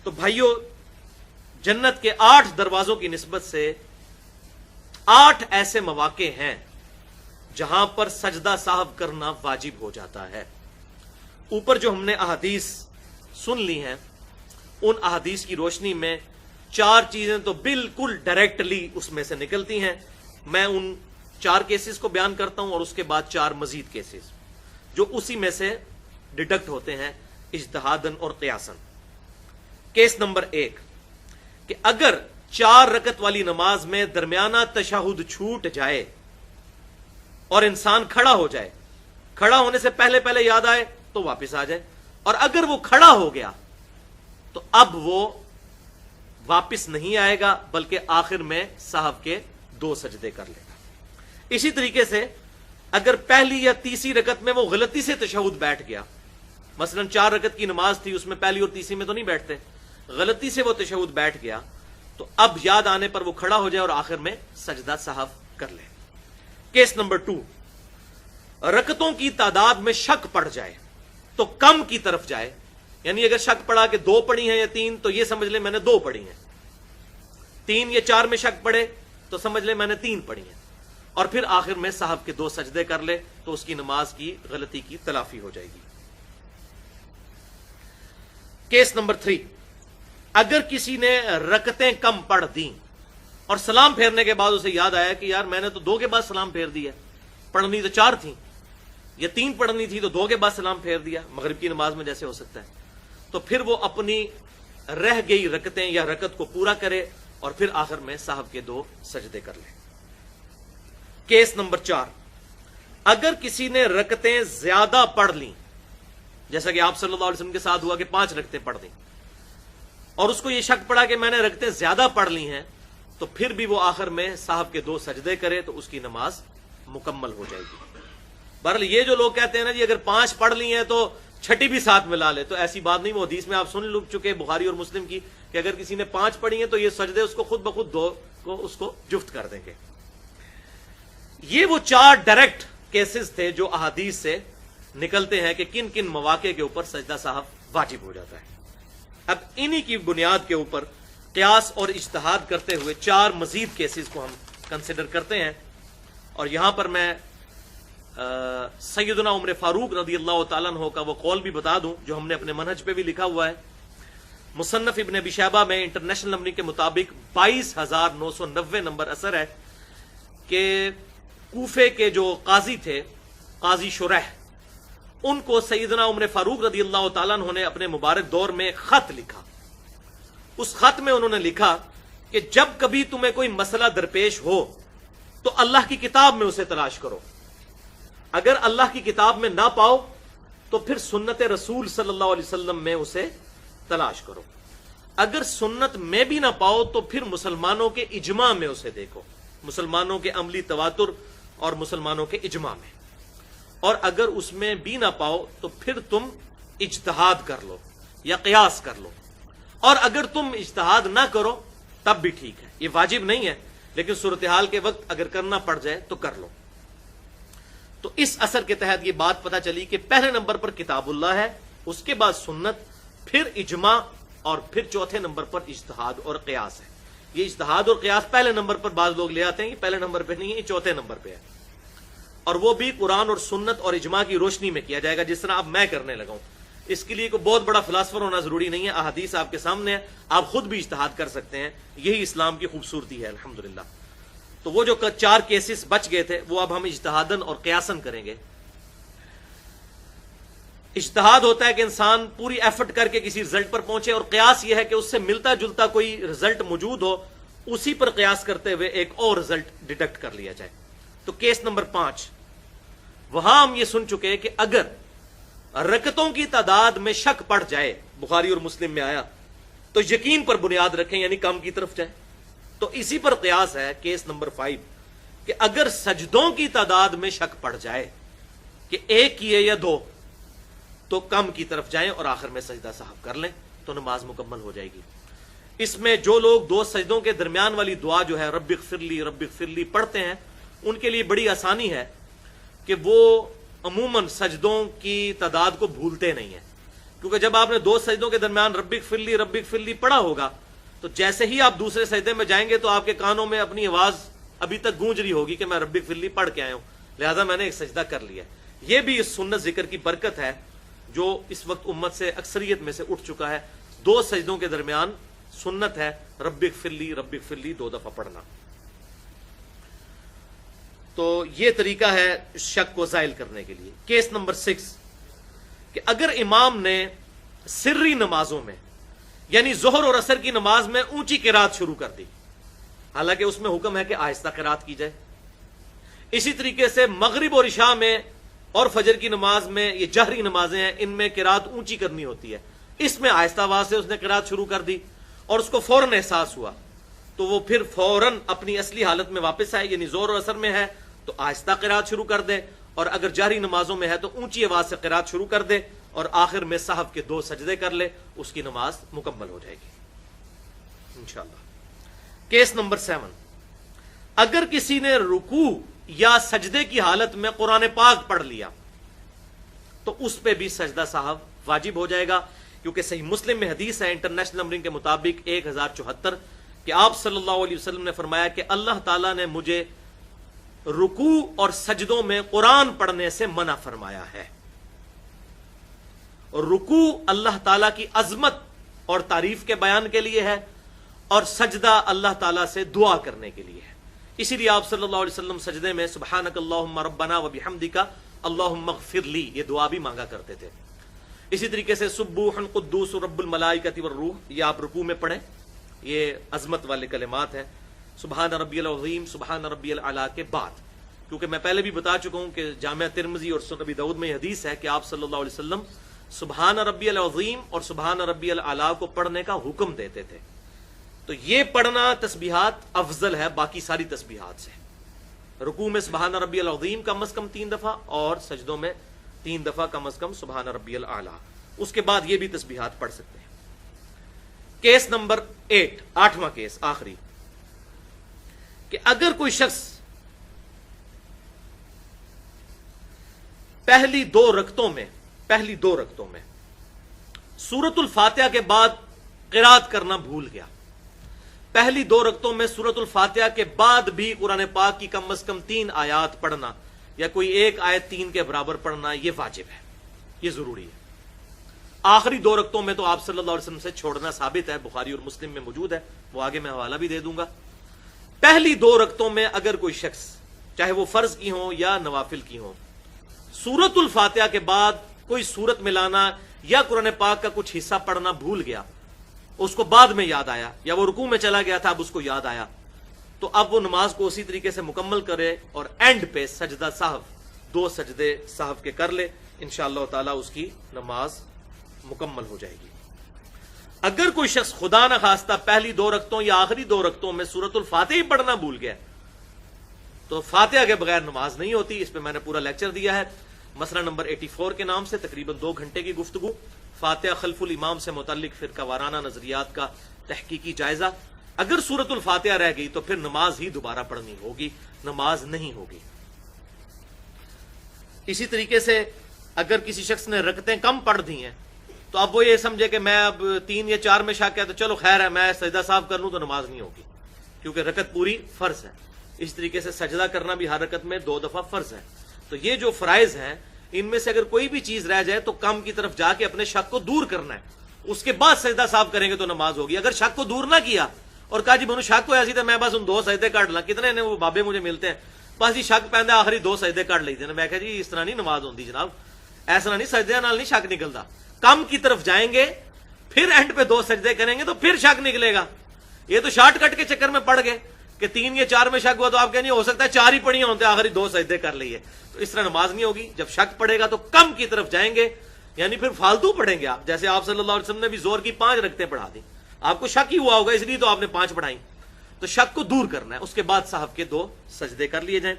تو بھائیوں، جنت کے 8 دروازوں کی نسبت سے 8 ایسے مواقع ہیں جہاں پر سجدہ سہو کرنا واجب ہو جاتا ہے۔ اوپر جو ہم نے احادیث سن لی ہیں، ان احادیث کی روشنی میں 4 چیزیں تو بالکل ڈائریکٹلی اس میں سے نکلتی ہیں۔ میں ان 4 کیسز کو بیان کرتا ہوں اور اس کے بعد 4 مزید کیسز جو اسی میں سے ڈیڈکٹ ہوتے ہیں اجتہاداً اور قیاساً۔ کیس نمبر 1 کہ اگر 4 رکعت والی نماز میں درمیانہ تشہد چھوٹ جائے اور انسان کھڑا ہو جائے، کھڑا ہونے سے پہلے پہلے یاد آئے تو واپس آ جائے، اور اگر وہ کھڑا ہو گیا تو اب وہ واپس نہیں آئے گا بلکہ آخر میں سہو کے 2 سجدے کر لے گا۔ اسی طریقے سے اگر پہلی یا تیسری رکعت میں وہ غلطی سے تشہد بیٹھ گیا، مثلا 4 رکعت کی نماز تھی، اس میں پہلی اور تیسری میں تو نہیں بیٹھتے، غلطی سے وہ تشہد بیٹھ گیا، تو اب یاد آنے پر وہ کھڑا ہو جائے اور آخر میں سجدہ سہو کر لے۔ کیس نمبر 2، رکعتوں کی تعداد میں شک پڑ جائے تو کم کی طرف جائے، یعنی اگر شک پڑا کہ 2 پڑھی ہیں یا 3 تو یہ سمجھ لے میں نے 2 پڑھی ہیں، 3 یا 4 میں شک پڑے تو سمجھ لے میں نے 3 پڑھی ہیں، اور پھر آخر میں سہو کے 2 سجدے کر لے تو اس کی نماز کی غلطی کی تلافی ہو جائے گی۔ کیس نمبر 3، اگر کسی نے رکعتیں کم پڑھ دیں اور سلام پھیرنے کے بعد اسے یاد آیا کہ یار میں نے تو 2 کے بعد سلام پھیر دیا، پڑھنی تو 4 تھیں یا 3 پڑھنی تھی تو 2 کے بعد سلام پھیر دیا، مغرب کی نماز میں جیسے ہو سکتا ہے، تو پھر وہ اپنی رہ گئی رکعتیں یا رکعت کو پورا کرے اور پھر آخر میں سہو کے 2 سجدے کر لے۔ کیس نمبر 4، اگر کسی نے رکعتیں زیادہ پڑھ لیں، جیسا کہ آپ صلی اللہ علیہ وسلم کے ساتھ ہوا کہ 5 رکعتیں پڑھ دیں، اور اس کو یہ شک پڑا کہ میں نے رکعتیں زیادہ پڑھ لی ہیں، تو پھر بھی وہ آخر میں سہو کے 2 سجدے کرے تو اس کی نماز مکمل ہو جائے گی۔ بہرحال یہ جو لوگ کہتے ہیں نا جی اگر 5 پڑھ لی ہیں تو 6 بھی ساتھ ملا لے، تو ایسی بات نہیں، وہ حدیث میں آپ سن چکے بخاری اور مسلم کی کہ اگر کسی نے 5 پڑھی ہیں تو یہ سجدے اس کو خود بخود 2 کو اس کو جفت کر دیں گے۔ یہ وہ 4 ڈائریکٹ کیسز تھے جو احادیث سے نکلتے ہیں کہ کن کن مواقع کے اوپر سجدہ سہو واجب ہو جاتا ہے۔ اب انہی کی بنیاد کے اوپر قیاس اور اجتہاد کرتے ہوئے 4 مزید کیسز کو ہم کنسیڈر کرتے ہیں، اور یہاں پر میں سیدنا عمر فاروق رضی اللہ تعالیٰ عنہ کا وہ قول بھی بتا دوں جو ہم نے اپنے منہج پہ بھی لکھا ہوا ہے۔ مصنف ابن ابی شیبہ میں انٹرنیشنل نمبر کے مطابق 22,990 نمبر اثر ہے کہ کوفے کے جو قاضی تھے، قاضی شریح، ان کو سیدنا عمر فاروق رضی اللہ تعالیٰ عنہ نے اپنے مبارک دور میں خط لکھا۔ اس خط میں انہوں نے لکھا کہ جب کبھی تمہیں کوئی مسئلہ درپیش ہو تو اللہ کی کتاب میں اسے تلاش کرو، اگر اللہ کی کتاب میں نہ پاؤ تو پھر سنت رسول صلی اللہ علیہ وسلم میں اسے تلاش کرو، اگر سنت میں بھی نہ پاؤ تو پھر مسلمانوں کے اجماع میں اسے دیکھو، مسلمانوں کے عملی تواتر اور مسلمانوں کے اجماع میں، اور اگر اس میں بھی نہ پاؤ تو پھر تم اجتہاد کر لو یا قیاس کر لو، اور اگر تم اجتہاد نہ کرو تب بھی ٹھیک ہے، یہ واجب نہیں ہے لیکن صورتحال کے وقت اگر کرنا پڑ جائے تو کر لو۔ تو اس اثر کے تحت یہ بات پتہ چلی کہ پہلے نمبر پر کتاب اللہ ہے، اس کے بعد سنت، پھر اجماع، اور پھر چوتھے نمبر پر اجتہاد اور قیاس ہے۔ یہ اجتہاد اور قیاس پہلے نمبر پر بعض لوگ لے آتے ہیں، یہ پہلے نمبر پہ نہیں ہے، یہ چوتھے نمبر پہ ہے، اور وہ بھی قرآن اور سنت اور اجماع کی روشنی میں کیا جائے گا، جس طرح اب میں کرنے لگا ہوں۔ اس کے لیے کوئی بہت بڑا فلاسفر ہونا ضروری نہیں ہے، احادیث آپ کے سامنے ہے، آپ خود بھی اجتہاد کر سکتے ہیں، یہی اسلام کی خوبصورتی ہے الحمدللہ۔ تو وہ جو 4 کیسز بچ گئے تھے وہ اب ہم اجتہاداً اور قیاساً کریں گے۔ اجتہاد ہوتا ہے کہ انسان پوری ایفرٹ کر کے کسی رزلٹ پر پہنچے، اور قیاس یہ ہے کہ اس سے ملتا جلتا کوئی رزلٹ موجود ہو، اسی پر قیاس کرتے ہوئے ایک اور رزلٹ ڈیٹیکٹ کر لیا جائے۔ تو کیس نمبر 5، وہاں ہم یہ سن چکے کہ اگر رکعتوں کی تعداد میں شک پڑ جائے، بخاری اور مسلم میں آیا، تو یقین پر بنیاد رکھیں، یعنی کم کی طرف جائیں۔ تو اسی پر قیاس ہے کیس نمبر 5 کہ اگر سجدوں کی تعداد میں شک پڑ جائے کہ 1 کیے یا 2 تو کم کی طرف جائیں اور آخر میں سجدہ سہو کر لیں تو نماز مکمل ہو جائے گی۔ اس میں جو لوگ 2 سجدوں کے درمیان والی دعا جو ہے رب اغفر لی پڑھتے ہیں، ان کے لیے بڑی آسانی ہے کہ وہ عموماً سجدوں کی تعداد کو بھولتے نہیں ہیں، کیونکہ جب آپ نے دو سجدوں کے درمیان ربک فلی پڑھا ہوگا تو جیسے ہی آپ دوسرے سجدے میں جائیں گے تو آپ کے کانوں میں اپنی آواز ابھی تک گونج رہی ہوگی کہ میں ربک فلی پڑھ کے آیا ہوں، لہذا میں نے ایک سجدہ کر لیا۔ یہ بھی اس سنت ذکر کی برکت ہے جو اس وقت امت سے اکثریت میں سے اٹھ چکا ہے۔ دو سجدوں کے درمیان سنت ہے ربک فلی 2 دفعہ پڑھنا۔ تو یہ طریقہ ہے شک کو زائل کرنے کے لیے۔ کیس نمبر 6 کہ اگر امام نے سری نمازوں میں یعنی ظہر اور عصر کی نماز میں اونچی قرات شروع کر دی، حالانکہ اس میں حکم ہے کہ آہستہ قرات کی جائے، اسی طریقے سے مغرب اور عشاء میں اور فجر کی نماز میں، یہ جہری نمازیں ہیں، ان میں قرات اونچی کرنی ہوتی ہے، اس میں آہستہ آواز سے اس نے قرات شروع کر دی اور اس کو فوراً احساس ہوا تو وہ پھر فوراً اپنی اصلی حالت میں واپس آئے، یعنی ظہر اور عصر میں ہے تو آہستہ قرات شروع کر دے، اور اگر جہری نمازوں میں ہے تو اونچی آواز سے قرات شروع کر دے اور آخر میں سہو کے 2 سجدے کر لے، اس کی نماز مکمل ہو جائے گی انشاءاللہ۔ کیس نمبر 7 اگر کسی نے رکوع یا سجدے کی حالت میں قرآن پاک پڑھ لیا تو اس پہ بھی سجدہ سہو واجب ہو جائے گا، کیونکہ صحیح مسلم میں حدیث ہے انٹرنیشنل نمبرنگ کے مطابق 1074 کہ آپ صلی اللہ علیہ وسلم نے فرمایا کہ اللہ تعالیٰ نے مجھے رکوع اور سجدوں میں قرآن پڑھنے سے منع فرمایا ہے۔ اور رکوع اللہ تعالیٰ کی عظمت اور تعریف کے بیان کے لیے ہے، اور سجدہ اللہ تعالیٰ سے دعا کرنے کے لیے ہے۔ اسی لیے آپ صلی اللہ علیہ وسلم سجدے میں سبحانک اللہم ربنا و بحمدک اللہم اغفر لی یہ دعا بھی مانگا کرتے تھے۔ اسی طریقے سے سبوح قدوس رب الملائکۃ والروح یہ آپ رکوع میں پڑھیں، یہ عظمت والے کلمات ہیں، سبحان ربی العظیم سبحان ربی الاعلیٰ کے بعد، کیونکہ میں پہلے بھی بتا چکا ہوں کہ جامعہ ترمذی اور سنن ابی داؤد میں یہ حدیث ہے کہ آپ صلی اللہ علیہ وسلم سبحان ربی العظیم اور سبحان ربی الاعلیٰ کو پڑھنے کا حکم دیتے تھے۔ تو یہ پڑھنا تسبیحات افضل ہے باقی ساری تسبیحات سے۔ رکوع میں سبحان ربی العظیم کم از کم 3 دفعہ اور سجدوں میں 3 دفعہ کم از کم سبحان ربی الاعلیٰ، اس کے بعد یہ بھی تسبیحات پڑھ سکتے ہیں۔ کیس نمبر 8 8واں کیس آخری کہ اگر کوئی شخص پہلی دو رکعتوں میں سورۃ الفاتحہ کے بعد قرات کرنا بھول گیا، پہلی 2 رکعتوں میں سورۃ الفاتحہ کے بعد بھی قرآن پاک کی کم از کم 3 آیات پڑھنا یا کوئی ایک آیت 3 کے برابر پڑھنا یہ واجب ہے، یہ ضروری ہے۔ آخری 2 رکعتوں میں تو آپ صلی اللہ علیہ وسلم سے چھوڑنا ثابت ہے، بخاری اور مسلم میں موجود ہے، وہ آگے میں حوالہ بھی دے دوں گا۔ پہلی 2 رکعتوں میں اگر کوئی شخص چاہے وہ فرض کی ہوں یا نوافل کی ہوں سورۃ الفاتحہ کے بعد کوئی سورت ملانا یا قرآن پاک کا کچھ حصہ پڑھنا بھول گیا، اس کو بعد میں یاد آیا یا وہ رکوع میں چلا گیا تھا اب اس کو یاد آیا، تو اب وہ نماز کو اسی طریقے سے مکمل کرے اور اینڈ پہ سجدہ سہو 2 سجدے سہو کے کر لے، انشاءاللہ تعالی اس کی نماز مکمل ہو جائے گی۔ اگر کوئی شخص خدا نہ خواستہ پہلی 2 رکعتوں یا آخری 2 رکعتوں میں سورۃ الفاتحہ ہی پڑھنا بھول گیا تو فاتحہ کے بغیر نماز نہیں ہوتی، اس پہ میں نے پورا لیکچر دیا ہے، مسئلہ نمبر 84 کے نام سے، تقریباً 2 گھنٹے کی گفتگو، فاتحہ خلف الامام سے متعلق فرقہ وارانہ نظریات کا تحقیقی جائزہ۔ اگر سورۃ الفاتحہ رہ گئی تو پھر نماز ہی دوبارہ پڑھنی ہوگی، نماز نہیں ہوگی۔ اسی طریقے سے اگر کسی شخص نے رکعتیں کم پڑھ دی ہیں تو اب وہ یہ سمجھے کہ میں اب 3 یا 4 میں شک ہے تو چلو خیر ہے میں سجدہ صاف کر لوں تو نماز نہیں ہوگی، کیونکہ رکعت پوری فرض ہے۔ اس طریقے سے سجدہ کرنا بھی ہر رکعت میں 2 دفعہ فرض ہے۔ تو یہ جو فرائض ہیں ان میں سے اگر کوئی بھی چیز رہ جائے تو کم کی طرف جا کے اپنے شک کو دور کرنا ہے، اس کے بعد سجدہ صاف کریں گے تو نماز ہوگی۔ اگر شک کو دور نہ کیا اور کہا جی بنو شک کو ایسی تو میں بس ان 2 سجدے کاٹ لا، کتنے نے وہ بابے مجھے ملتے ہیں بس جی شک پہندا آخری 2 سجدے کاٹ لیتے ہیں، میں کہا جی اس طرح نہیں نماز ہوندی جناب، ایسا نہیں، سجدے نال نہیں شک نکلتا، کم کی طرف جائیں گے پھر اینڈ پہ 2 سجدے کریں گے تو پھر شک نکلے گا۔ یہ تو شارٹ کٹ کے چکر میں پڑ گئے کہ 3 یا 4 میں شک ہوا تو آپ کہیں ہو سکتا ہے 4 ہی پڑھی ہوتے آخری 2 سجدے کر لیے، تو اس طرح نماز نہیں ہوگی۔ جب شک پڑے گا تو کم کی طرف جائیں گے، یعنی پھر فالتو پڑھیں گے آپ، جیسے آپ صلی اللہ علیہ وسلم نے بھی زور کی 5 رکعتیں پڑھا دی، آپ کو شک ہی ہوا ہوگا اس لیے تو آپ نے 5 پڑھائی، تو شک کو دور کرنا ہے، اس کے بعد صاحب کے 2 سجدے کر لیے جائیں۔